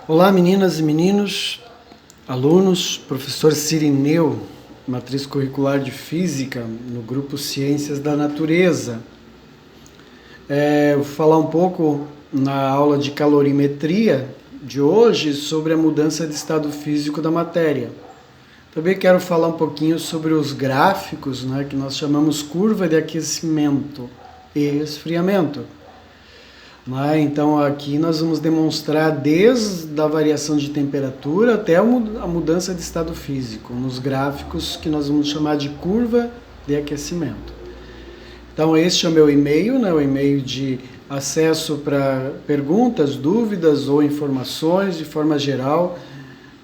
Olá, meninas e meninos, alunos, professor Cirineu, matriz curricular de Física, no grupo Ciências da Natureza. Vou falar um pouco na aula de calorimetria de hoje sobre a mudança de estado físico da matéria. Também quero falar um pouquinho sobre os gráficos, que nós chamamos curva de aquecimento e esfriamento. Então aqui nós vamos demonstrar desde a variação de temperatura até a mudança de estado físico, nos gráficos que nós vamos chamar de curva de aquecimento. Então este é o meu e-mail, o e-mail de acesso para perguntas, dúvidas ou informações de forma geral,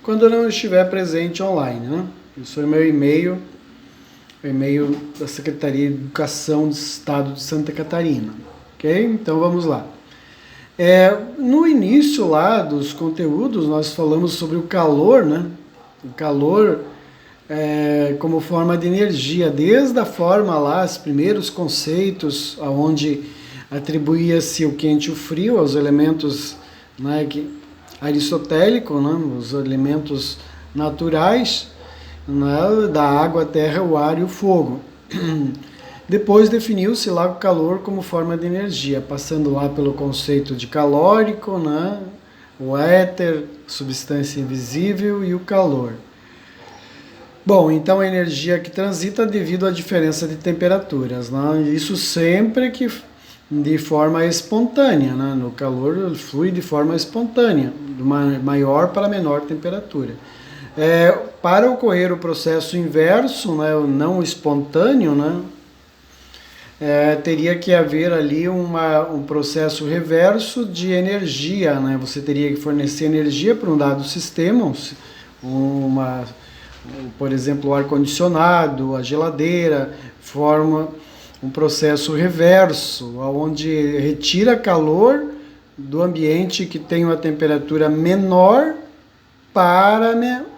quando eu não estiver presente online. Isso é o meu e-mail, o e-mail da Secretaria de Educação do Estado de Santa Catarina. Ok? Então vamos lá. No início lá dos conteúdos nós falamos sobre o calor, O calor como forma de energia, desde a forma lá, os primeiros conceitos, onde atribuía-se o quente e o frio aos elementos aristotélicos, os elementos naturais, da água, a terra, o ar e o fogo. Depois definiu-se lá o calor como forma de energia, passando lá pelo conceito de calórico, o éter, substância invisível e o calor. Bom, então a energia que transita devido à diferença de temperaturas, isso sempre que de forma espontânea, No calor flui de forma espontânea, de maior para menor temperatura. Para ocorrer o processo inverso, o não espontâneo, teria que haver ali um processo reverso de energia, Você teria que fornecer energia para um dado sistema, por exemplo, o ar-condicionado, a geladeira, forma um processo reverso, onde retira calor do ambiente que tem uma temperatura menor para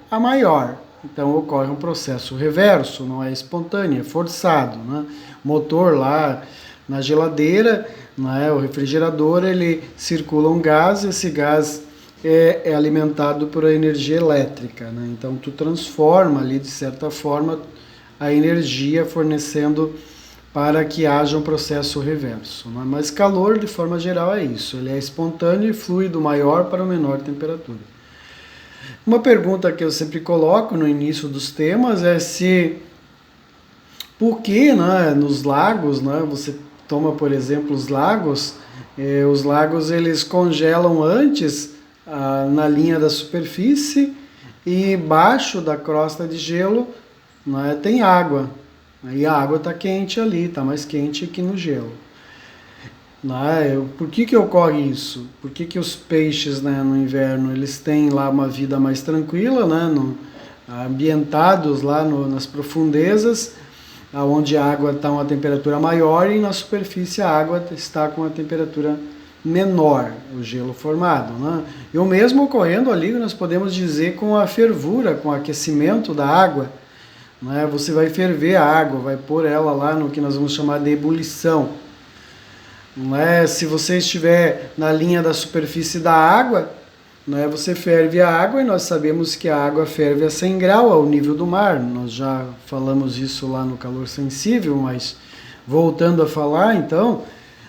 a maior. Então ocorre um processo reverso, não é espontâneo, é forçado. Motor lá na geladeira, o refrigerador, ele circula um gás, esse gás é alimentado por energia elétrica. Então tu transforma ali de certa forma a energia fornecendo para que haja um processo reverso. Mas calor de forma geral é isso, ele é espontâneo e flui do maior para a menor temperatura. Uma pergunta que eu sempre coloco no início dos temas é por que nos lagos, você toma, por exemplo, os lagos eles congelam antes na linha da superfície e embaixo da crosta de gelo tem água. E a água está quente ali, está mais quente que no gelo. Por que ocorre isso? Por que os peixes no inverno eles têm lá uma vida mais tranquila, ambientados lá nas profundezas, onde a água está a uma temperatura maior e na superfície a água está com uma temperatura menor, o gelo formado. E o mesmo ocorrendo ali, nós podemos dizer com a fervura, com o aquecimento da água. Você vai ferver a água, vai pôr ela lá no que nós vamos chamar de ebulição. Se você estiver na linha da superfície da água, você ferve a água e nós sabemos que a água ferve a 100 graus ao nível do mar. Nós já falamos isso lá no calor sensível, mas voltando a falar, então,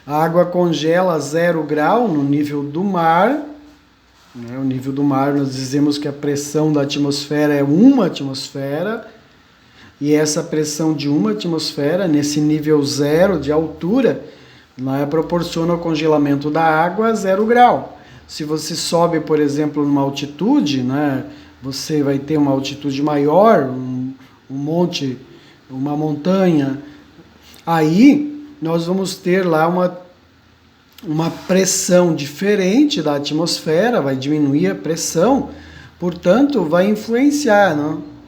a água congela a 0 grau no nível do mar. O nível do mar, nós dizemos que a pressão da atmosfera é 1 atmosfera, e essa pressão de 1 atmosfera, nesse nível 0 de altura, proporciona o congelamento da água a 0 grau. Se você sobe, por exemplo, numa altitude, você vai ter uma altitude maior, um monte, uma montanha, aí nós vamos ter lá uma pressão diferente da atmosfera, vai diminuir a pressão, portanto vai influenciar,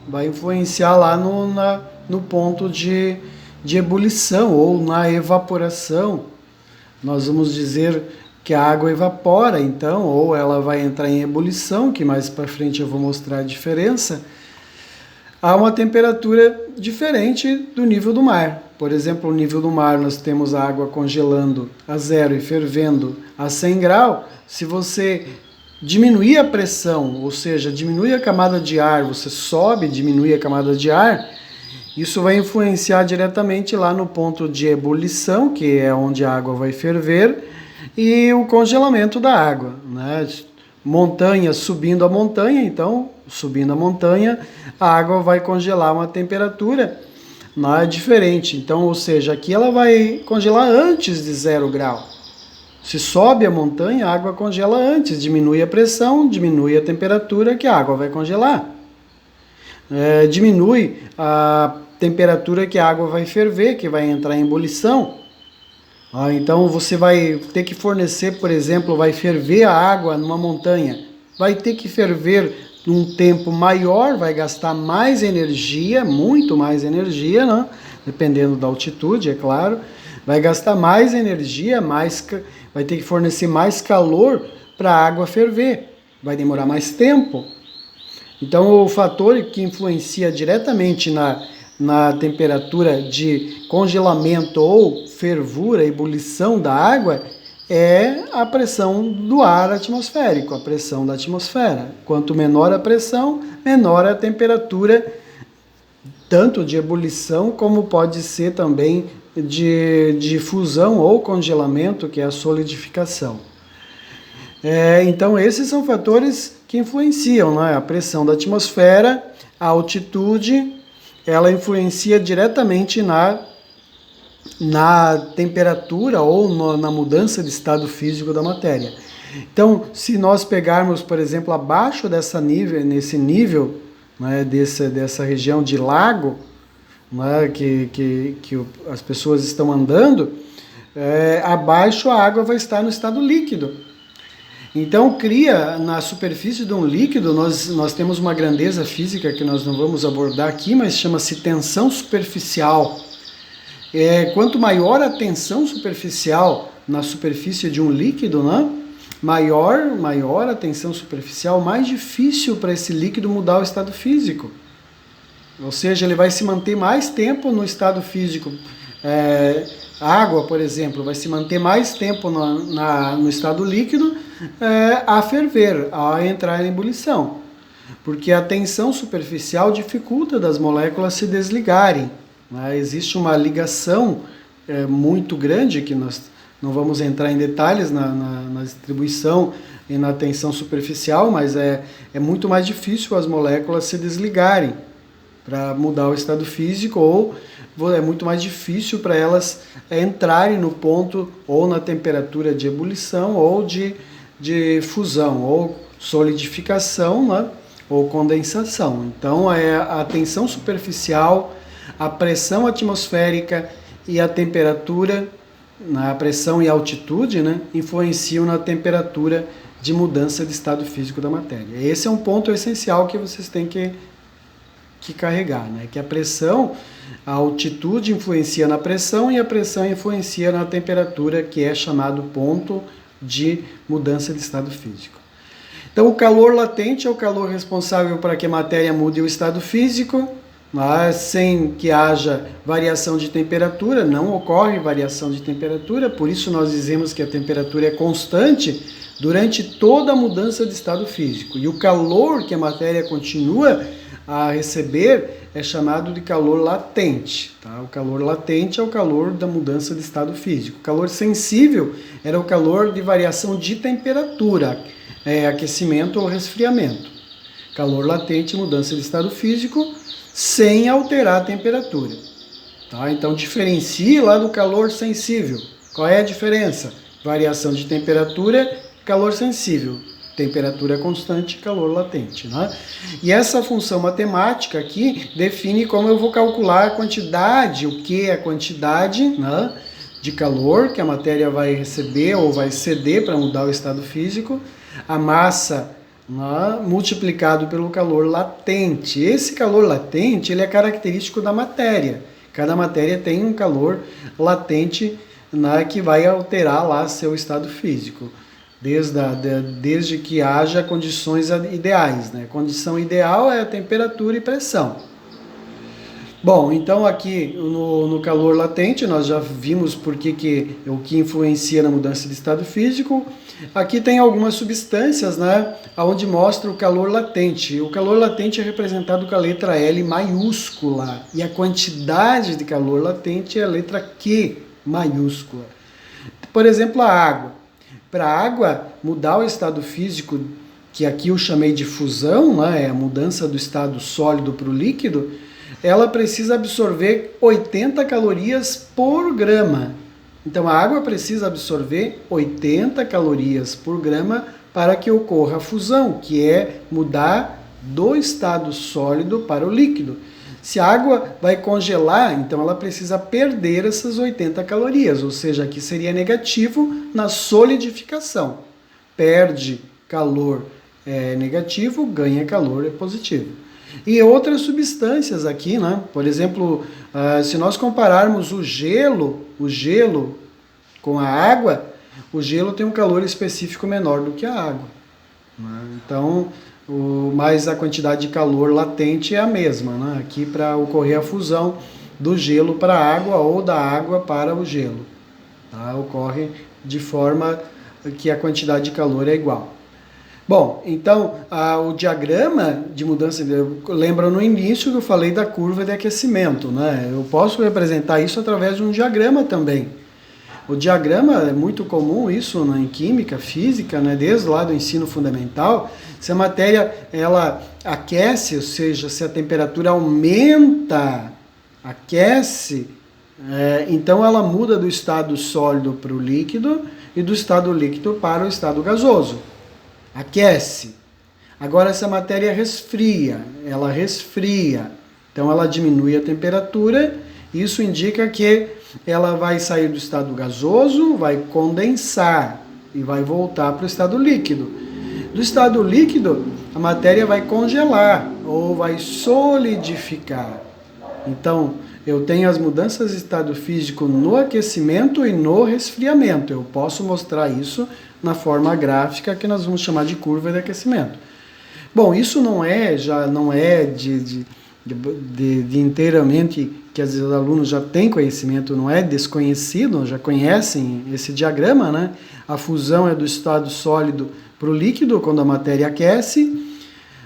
vai influenciar lá no ponto de ebulição ou na evaporação. Nós vamos dizer que a água evapora, então, ou ela vai entrar em ebulição, que mais para frente eu vou mostrar a diferença, a uma temperatura diferente do nível do mar. Por exemplo, no nível do mar nós temos a água congelando a 0 e fervendo a 100 graus. Se você diminuir a pressão, ou seja, diminui a camada de ar, você sobe, diminui a camada de ar, isso vai influenciar diretamente lá no ponto de ebulição, que é onde a água vai ferver, e o congelamento da água, né? Montanha subindo a montanha, então, subindo a montanha, a água vai congelar uma temperatura diferente. Então, ou seja, aqui ela vai congelar antes de 0 grau. Se sobe a montanha, a água congela antes, diminui a pressão, diminui a temperatura que a água vai congelar. Diminui a temperatura que a água vai ferver, que vai entrar em ebulição. Então você vai ter que fornecer, por exemplo, vai ferver a água numa montanha. Vai ter que ferver num tempo maior, vai gastar mais energia, muito mais energia, né? Dependendo da altitude, é claro. Vai gastar mais energia, vai ter que fornecer mais calor para a água ferver. Vai demorar mais tempo. Então, o fator que influencia diretamente na temperatura de congelamento ou fervura, ebulição da água, é a pressão do ar atmosférico, a pressão da atmosfera. Quanto menor a pressão, menor a temperatura, tanto de ebulição como pode ser também de fusão ou congelamento, que é a solidificação. Então, esses são fatores que influenciam, né? A pressão da atmosfera, a altitude, ela influencia diretamente na temperatura ou na mudança de estado físico da matéria. Então, se nós pegarmos, por exemplo, abaixo nesse nível, né, dessa região de lago, né, que as pessoas estão andando, abaixo a água vai estar no estado líquido. Então, cria na superfície de um líquido, nós temos uma grandeza física que nós não vamos abordar aqui, mas chama-se tensão superficial. Quanto maior a tensão superficial na superfície de um líquido, né, maior a tensão superficial, mais difícil para esse líquido mudar o estado físico. Ou seja, ele vai se manter mais tempo no estado físico. Água, por exemplo, vai se manter mais tempo no estado líquido a ferver, a entrar em ebulição. Porque a tensão superficial dificulta das moléculas se desligarem. Né? Existe uma ligação muito grande, que nós não vamos entrar em detalhes na distribuição e na tensão superficial, mas é muito mais difícil as moléculas se desligarem para mudar o estado físico, ou é muito mais difícil para elas entrarem no ponto ou na temperatura de ebulição ou de fusão, ou solidificação, né, ou condensação. Então, a tensão superficial, a pressão atmosférica e a temperatura, a pressão e a altitude, né, influenciam na temperatura de mudança de estado físico da matéria. Esse é um ponto essencial que vocês têm que carregar, né? Que a pressão, a altitude influencia na pressão e a pressão influencia na temperatura, que é chamado ponto de mudança de estado físico. Então, o calor latente é o calor responsável para que a matéria mude o estado físico, mas sem que haja variação de temperatura, não ocorre variação de temperatura, por isso nós dizemos que a temperatura é constante durante toda a mudança de estado físico. E o calor que a matéria continua a receber é chamado de calor latente. Tá? O calor latente é o calor da mudança de estado físico. O calor sensível era o calor de variação de temperatura, aquecimento ou resfriamento. Calor latente, mudança de estado físico, sem alterar a temperatura. Tá? Então diferencie lá do calor sensível. Qual é a diferença? Variação de temperatura, calor sensível. Temperatura constante, calor latente. Né? E essa função matemática aqui define como eu vou calcular a quantidade, o que é a quantidade, né, de calor que a matéria vai receber ou vai ceder para mudar o estado físico, a massa, né, multiplicado pelo calor latente. Esse calor latente ele é característico da matéria. Cada matéria tem um calor latente, né, que vai alterar lá seu estado físico. Desde que haja condições ideais. Né? Condição ideal é a temperatura e pressão. Bom, então aqui no calor latente nós já vimos o que influencia na mudança de estado físico. Aqui tem algumas substâncias, né, onde mostra o calor latente. O calor latente é representado com a letra L maiúscula e a quantidade de calor latente é a letra Q maiúscula. Por exemplo, a água. Para a água mudar o estado físico, que aqui eu chamei de fusão, né, é a mudança do estado sólido para o líquido, ela precisa absorver 80 calorias por grama. Então a água precisa absorver 80 calorias por grama para que ocorra a fusão, que é mudar do estado sólido para o líquido. Se a água vai congelar, então ela precisa perder essas 80 calorias, ou seja, aqui seria negativo na solidificação. Perde calor negativo, ganha calor positivo. E outras substâncias aqui, né? Por exemplo, se nós compararmos o gelo com a água, o gelo tem um calor específico menor do que a água, né? Então, mas a quantidade de calor latente é a mesma, né? Aqui para ocorrer a fusão do gelo para a água ou da água para o gelo, tá? Ocorre de forma que a quantidade de calor é igual. Bom, então o diagrama de mudança, lembra no início que eu falei da curva de aquecimento, né? Eu posso representar isso através de um diagrama também. O diagrama é muito comum isso, né, em química, física, né, desde lá do ensino fundamental. Se a matéria ela aquece, ou seja, se a temperatura aumenta, aquece, então ela muda do estado sólido para o líquido e do estado líquido para o estado gasoso. Aquece. Agora, se a matéria resfria, ela resfria, então ela diminui a temperatura, isso indica que ela vai sair do estado gasoso, vai condensar e vai voltar para o estado líquido. Do estado líquido, a matéria vai congelar ou vai solidificar. Então, eu tenho as mudanças de estado físico no aquecimento e no resfriamento. Eu posso mostrar isso na forma gráfica que nós vamos chamar de curva de aquecimento. Bom, isso não é de inteiramente que os alunos já têm conhecimento, não é desconhecido, já conhecem esse diagrama, né? A fusão é do estado sólido para o líquido, quando a matéria aquece.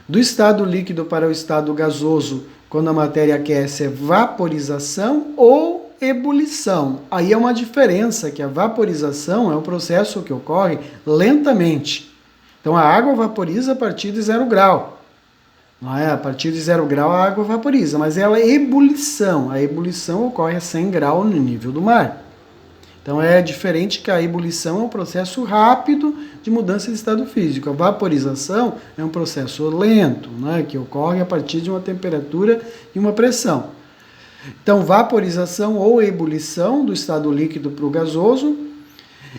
Do estado líquido para o estado gasoso, quando a matéria aquece, é vaporização ou ebulição. Aí é uma diferença, que a vaporização é um processo que ocorre lentamente. Então a água vaporiza a partir de 0 grau. Não é? A partir de 0 grau a água vaporiza, mas ela é ebulição. A ebulição ocorre a 100 graus no nível do mar. Então é diferente, que a ebulição é um processo rápido de mudança de estado físico. A vaporização é um processo lento, né, que ocorre a partir de uma temperatura e uma pressão. Então, vaporização ou ebulição do estado líquido para o gasoso.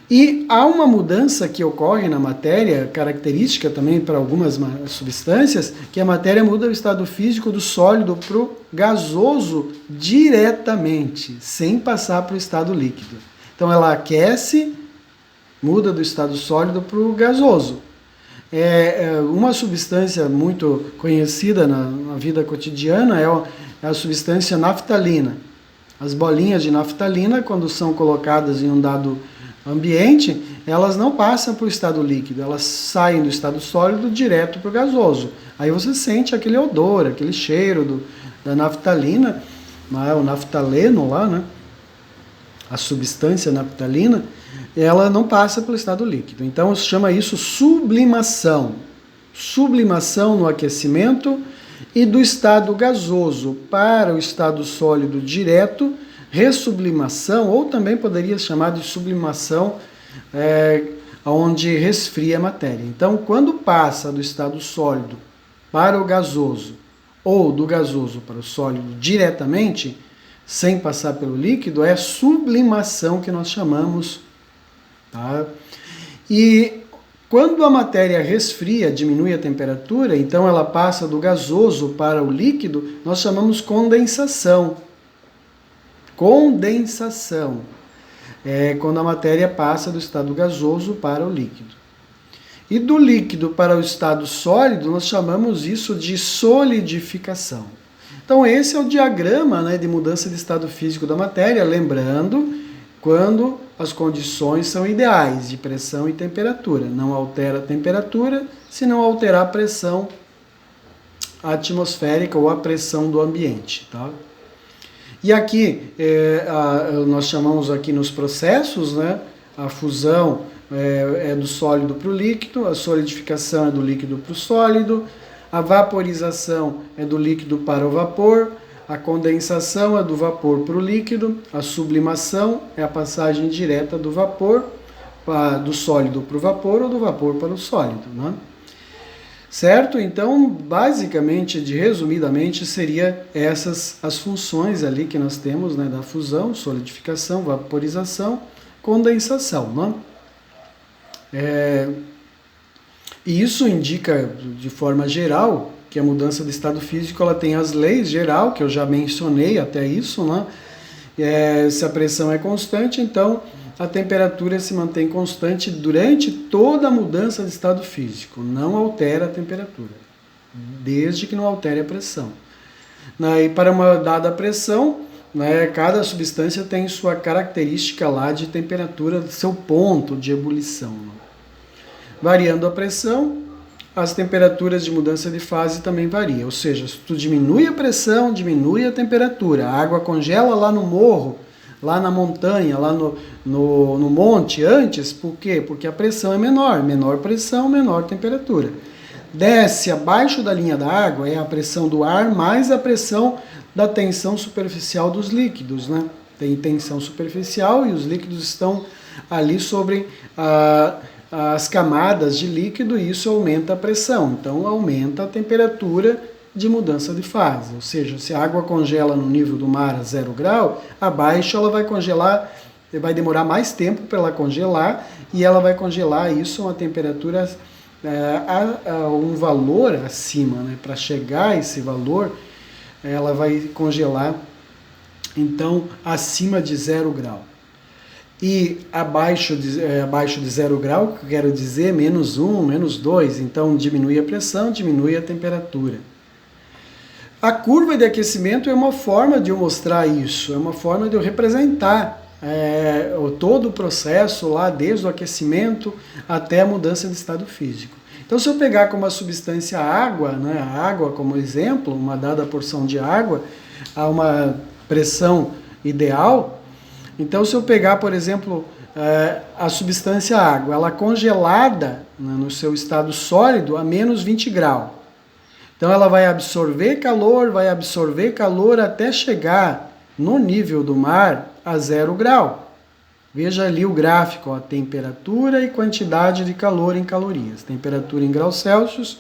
E há uma mudança que ocorre na matéria, característica também para algumas substâncias, que a matéria muda o estado físico do sólido para o gasoso diretamente, sem passar para o estado líquido. Então ela aquece, muda do estado sólido para o gasoso. Uma substância muito conhecida na vida cotidiana é a substância naftalina. As bolinhas de naftalina, quando são colocadas em um dado ambiente, elas não passam para o estado líquido, elas saem do estado sólido direto para o gasoso. Aí você sente aquele odor, aquele cheiro da naftalina, o naftaleno lá, né? A substância naftalina, ela não passa pelo estado líquido. Então, se chama isso sublimação. Sublimação no aquecimento e do estado gasoso para o estado sólido direto, ressublimação, ou também poderia chamar de sublimação, onde resfria a matéria. Então, quando passa do estado sólido para o gasoso, ou do gasoso para o sólido diretamente, sem passar pelo líquido, é sublimação que nós chamamos. Tá? E quando a matéria resfria, diminui a temperatura, então ela passa do gasoso para o líquido, nós chamamos condensação. Condensação é quando a matéria passa do estado gasoso para o líquido. E do líquido para o estado sólido, nós chamamos isso de solidificação. Então esse é o diagrama, né, de mudança de estado físico da matéria, lembrando, quando as condições são ideais de pressão e temperatura. Não altera a temperatura se não alterar a pressão atmosférica ou a pressão do ambiente. Tá? E aqui, nós chamamos aqui nos processos, né, a fusão é do sólido para o líquido, a solidificação é do líquido para o sólido, a vaporização é do líquido para o vapor, a condensação é do vapor para o líquido, a sublimação é a passagem direta do vapor, do sólido para o vapor ou do vapor para o sólido. Né? Certo? Então, basicamente, resumidamente, seria essas as funções ali que nós temos, né, da fusão, solidificação, vaporização, condensação. Né? E isso indica, de forma geral, que a mudança de estado físico ela tem as leis geral, que eu já mencionei até isso, né? Se a pressão é constante, então a temperatura se mantém constante durante toda a mudança de estado físico, não altera a temperatura, desde que não altere a pressão. E para uma dada pressão, né, cada substância tem sua característica lá de temperatura, seu ponto de ebulição. Né? Variando a pressão, as temperaturas de mudança de fase também variam. Ou seja, se tu diminui a pressão, diminui a temperatura. A água congela lá no morro, lá na montanha, lá no monte antes. Por quê? Porque a pressão é menor. Menor pressão, menor temperatura. Desce abaixo da linha da água é a pressão do ar mais a pressão da tensão superficial dos líquidos. Né? Tem tensão superficial e os líquidos estão ali sobre as camadas de líquido e isso aumenta a pressão, então aumenta a temperatura de mudança de fase. Ou seja, se a água congela no nível do mar a 0 grau, abaixo ela vai congelar, vai demorar mais tempo para ela congelar e ela vai congelar isso a uma temperatura, um valor acima. Né? Para chegar a esse valor, ela vai congelar então acima de 0 grau. E abaixo de 0 grau, que eu quero dizer, menos 1, menos 2, então diminui a pressão, diminui a temperatura. A curva de aquecimento é uma forma de eu mostrar isso, é uma forma de eu representar todo o processo lá, desde o aquecimento até a mudança de estado físico. Então, se eu pegar como a substância água, né, a água como exemplo, uma dada porção de água, a uma pressão ideal. Então, se eu pegar, por exemplo, a substância água, ela congelada, né, no seu estado sólido a menos 20 graus. Então, ela vai absorver calor até chegar no nível do mar a 0 grau. Veja ali o gráfico, ó, temperatura e quantidade de calor em calorias. Temperatura em graus Celsius.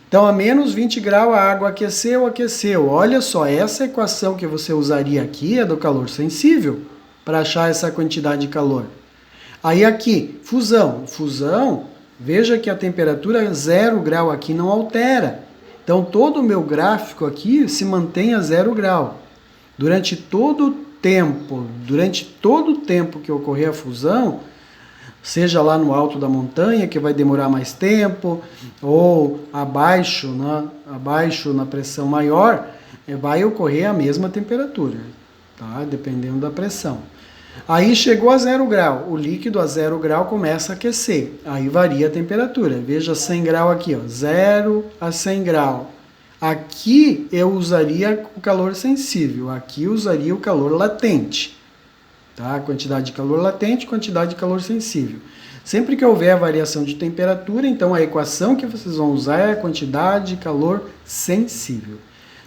Então, a menos 20 graus a água aqueceu. Olha só, essa equação que você usaria aqui é do calor sensível, para achar essa quantidade de calor. Aí aqui, fusão, veja que a temperatura 0 grau aqui não altera. Então todo o meu gráfico aqui se mantém a 0 grau. Durante todo o tempo que ocorrer a fusão, seja lá no alto da montanha, que vai demorar mais tempo, ou abaixo na pressão maior, vai ocorrer a mesma temperatura. Tá? Dependendo da pressão. Aí chegou a 0 grau, o líquido a 0 grau começa a aquecer, aí varia a temperatura. Veja 100 graus aqui, ó, 0 a 100 graus. Aqui eu usaria o calor sensível, aqui eu usaria o calor latente. Tá? Quantidade de calor latente, quantidade de calor sensível. Sempre que houver variação de temperatura, então a equação que vocês vão usar é a quantidade de calor sensível.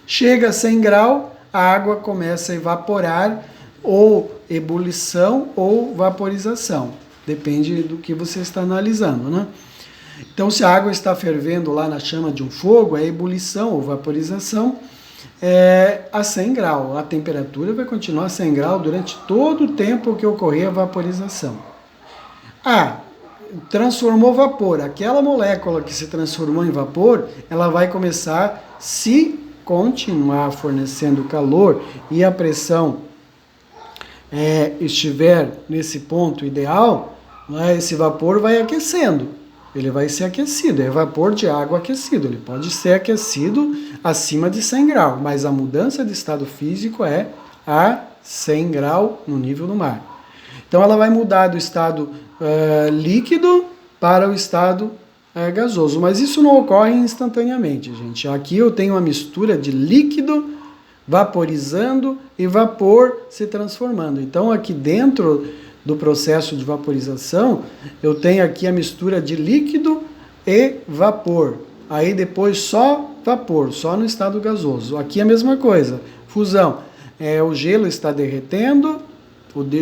Chega a 100 graus, a água começa a evaporar, ou ebulição ou vaporização. Depende do que você está analisando, né? Então, se a água está fervendo lá na chama de um fogo, é ebulição ou vaporização a 100 graus. A temperatura vai continuar a 100 graus durante todo o tempo que ocorrer a vaporização. Transformou vapor. Aquela molécula que se transformou em vapor, ela vai começar, se continuar fornecendo calor e a pressão estiver nesse ponto ideal, esse vapor vai aquecendo. ele vai ser aquecido, é vapor de água aquecido. Ele pode ser aquecido acima de 100 graus, mas a mudança de estado físico é a 100 graus no nível do mar. Então ela vai mudar do estado líquido para o estado gasoso, mas isso não ocorre instantaneamente, gente. Aqui eu tenho uma mistura de líquido vaporizando e vapor se transformando. Então aqui dentro do processo de vaporização, eu tenho aqui a mistura de líquido e vapor. Aí depois só vapor, só no estado gasoso. Aqui a mesma coisa, fusão. O gelo está derretendo,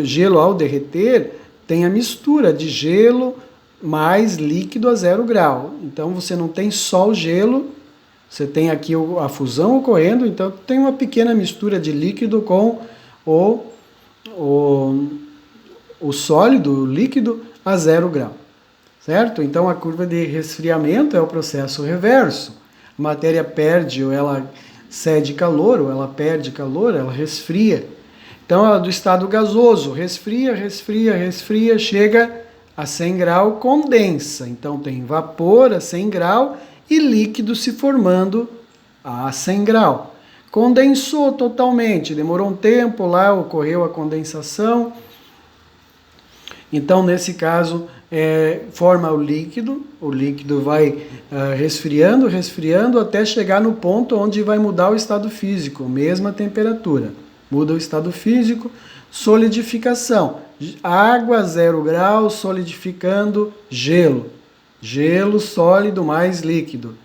gelo ao derreter tem a mistura de gelo mais líquido a 0 grau. Então você não tem só o gelo, você tem aqui a fusão ocorrendo, então tem uma pequena mistura de líquido com o sólido, o líquido, a 0 grau. Certo? Então a curva de resfriamento é o processo reverso. A matéria perde ou ela cede calor, ou ela perde calor, ela resfria. Então ela do estado gasoso, resfria, resfria, resfria, chega a 100 graus, condensa. Então tem vapor a 100 graus e líquido se formando a 100 graus. Condensou totalmente, demorou um tempo lá, ocorreu a condensação. Então, nesse caso, forma o líquido vai resfriando, resfriando, até chegar no ponto onde vai mudar o estado físico, mesma temperatura. Muda o estado físico, solidificação. Água, 0 graus, solidificando, gelo. Gelo sólido mais líquido.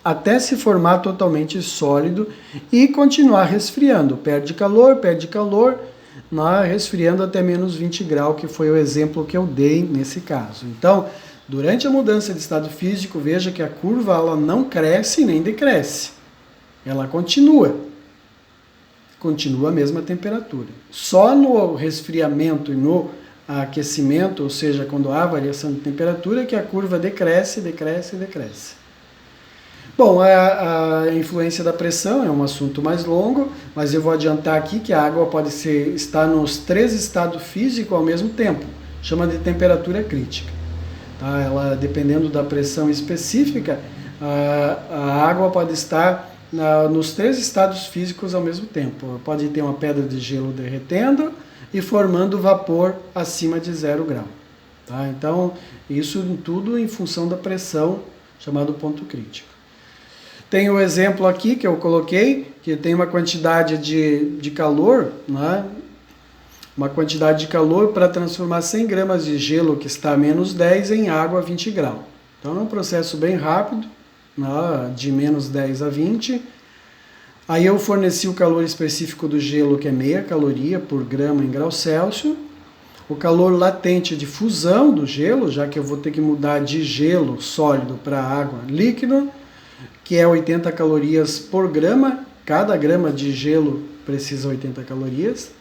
Até se formar totalmente sólido e continuar resfriando. Perde calor, resfriando até menos 20 graus, que foi o exemplo que eu dei nesse caso. Então, durante a mudança de estado físico, veja que a curva ela não cresce nem decresce. Ela continua a mesma temperatura. Só no resfriamento e no aquecimento, ou seja, quando há variação de temperatura, que a curva decresce, decresce, decresce. Bom, a influência da pressão é um assunto mais longo, mas eu vou adiantar aqui que a água pode estar nos 3 estados físicos ao mesmo tempo. Chama de temperatura crítica. Tá? Ela, dependendo da pressão específica, a água pode estar nos 3 estados físicos ao mesmo tempo. Pode ter uma pedra de gelo derretendo e formando vapor acima de 0 grau. Tá? Então, isso tudo em função da pressão, chamado ponto crítico. Tem o exemplo aqui que eu coloquei, que tem uma quantidade de calor, né? Uma quantidade de calor para transformar 100 gramas de gelo que está a menos 10 em água a 20 graus. Então é um processo bem rápido, né? De menos 10 a 20. Aí eu forneci o calor específico do gelo, que é meia caloria por grama em grau Celsius. O calor latente de fusão do gelo, já que eu vou ter que mudar de gelo sólido para água líquido, que é 80 calorias por grama. Cada grama de gelo precisa 80 calorias.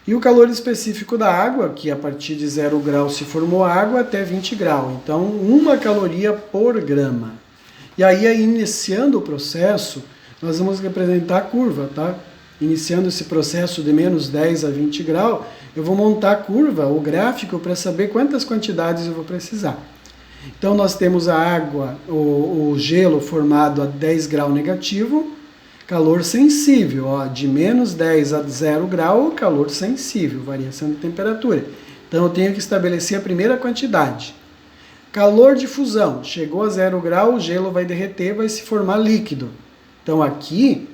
E o calor específico da água, que a partir de 0 grau se formou água até 20 graus. Então, 1 caloria por grama. E aí, iniciando o processo, nós vamos representar a curva, tá? Iniciando esse processo de menos 10 a 20 graus, eu vou montar a curva, o gráfico, para saber quantas quantidades eu vou precisar. Então nós temos a água, o gelo formado a 10 graus negativo, calor sensível, de menos 10 a 0 grau, calor sensível, variação de temperatura. Então eu tenho que estabelecer a primeira quantidade. Calor de fusão, chegou a 0 grau, o gelo vai derreter, vai se formar líquido. Então aqui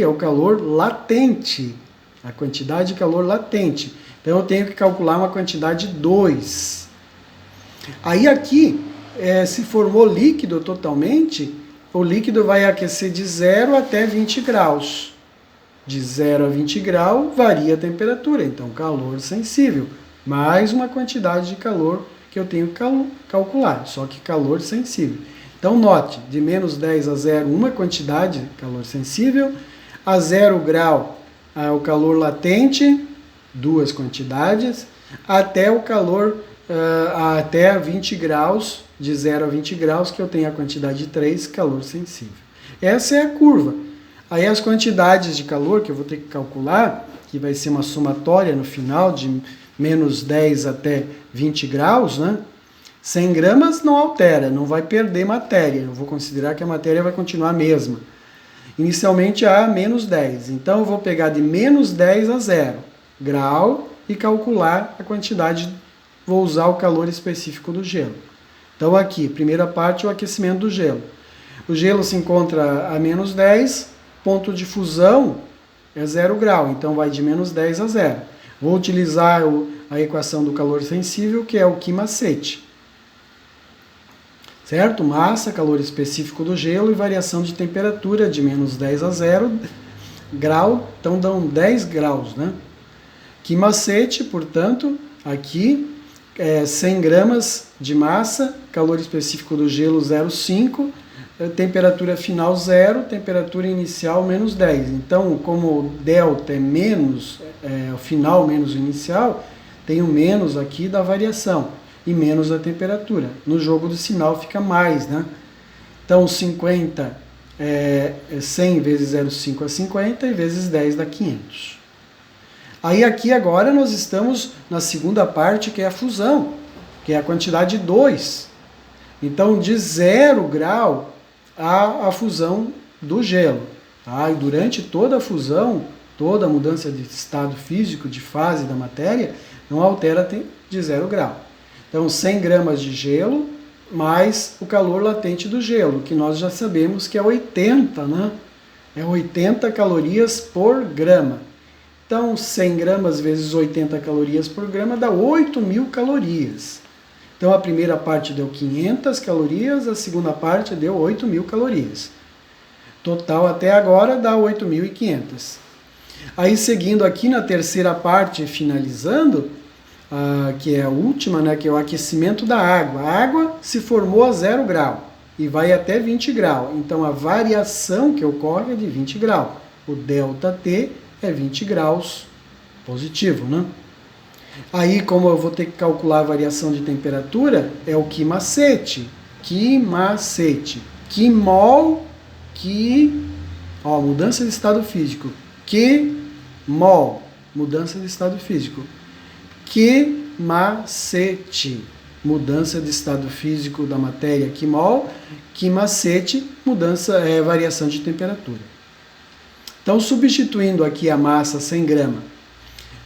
é o calor latente, a quantidade de calor latente. Então eu tenho que calcular uma quantidade 2. Aí aqui, se formou líquido totalmente, o líquido vai aquecer de 0 até 20 graus. De 0 a 20 graus varia a temperatura, então calor sensível. Mais uma quantidade de calor que eu tenho que calcular, só que calor sensível. Então note, de menos 10 a 0, uma quantidade, calor sensível. A 0 grau, o calor latente, 2 quantidades. Até o calor até 20 graus, de 0 a 20 graus, que eu tenho a quantidade de 3, calor sensível. Essa é a curva. Aí as quantidades de calor que eu vou ter que calcular, que vai ser uma somatória no final, de menos 10 até 20 graus, né? 100 gramas não altera, não vai perder matéria. Eu vou considerar que a matéria vai continuar a mesma. Inicialmente a menos 10. Então eu vou pegar de menos 10 a 0 grau e calcular a quantidade. Vou usar o calor específico do gelo. Então aqui, primeira parte, o aquecimento do gelo. O gelo se encontra a menos 10, ponto de fusão é 0 grau, então vai de menos 10 a 0. Vou utilizar a equação do calor sensível, que é o Q macete. Certo? Massa, calor específico do gelo e variação de temperatura de menos 10 a 0 grau, então dão 10 graus, né? Q macete, portanto, aqui 100 gramas de massa, calor específico do gelo 0,5, temperatura final 0, temperatura inicial menos 10. Então, como o delta é menos, o final menos o inicial, tem o menos aqui da variação e menos a temperatura. No jogo do sinal fica mais, né? Então, 50, 100 vezes 0,5 é 50 e vezes 10 dá 500. Aí aqui agora nós estamos na segunda parte, que é a fusão, que é a quantidade 2. Então, de 0 grau a fusão do gelo. Tá? E durante toda a fusão, toda a mudança de estado físico, de fase da matéria, não altera de 0 grau. Então, 100 gramas de gelo mais o calor latente do gelo, que nós já sabemos que é 80, né? É 80 calorias por grama. Então, 100 gramas vezes 80 calorias por grama dá 8.000 calorias. Então, a primeira parte deu 500 calorias, a segunda parte deu 8.000 calorias. Total até agora dá 8.500. Aí, seguindo aqui na terceira parte, finalizando, que é a última, né, que é o aquecimento da água. A água se formou a 0 grau e vai até 20 graus. Então, a variação que ocorre é de 20 graus. O ΔT é 20 graus positivo, né? Aí, como eu vou ter que calcular a variação de temperatura, é o Q macete. Q macete. Q mol, Q... Ó, mudança de estado físico. Q mol, mudança de estado físico. Q macete, mudança de estado físico da matéria, Q mol. Q macete, variação de temperatura. Então, substituindo aqui a massa 100 gramas,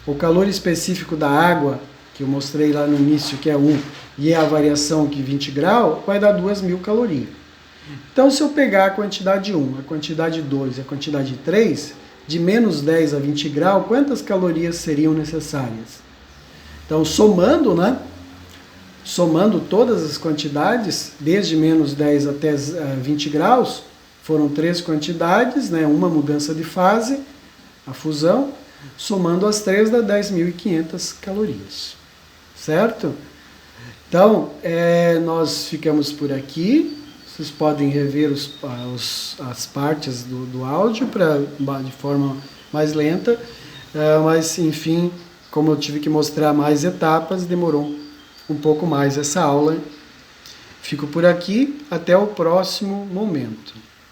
o calor específico da água, que eu mostrei lá no início, que é 1, e a variação que 20 graus, vai dar 2.000 calorias. Então, se eu pegar a quantidade 1, a quantidade 2 e a quantidade 3, de menos 10 a 20 graus, quantas calorias seriam necessárias? Então, somando, né? Somando todas as quantidades, desde menos 10 até 20 graus, foram 3 quantidades, né? Uma mudança de fase, a fusão, somando as 3 dá 10.500 calorias, certo? Então, nós ficamos por aqui. Vocês podem rever as partes do áudio de forma mais lenta, mas, enfim, como eu tive que mostrar mais etapas, demorou um pouco mais essa aula. Fico por aqui, até o próximo momento.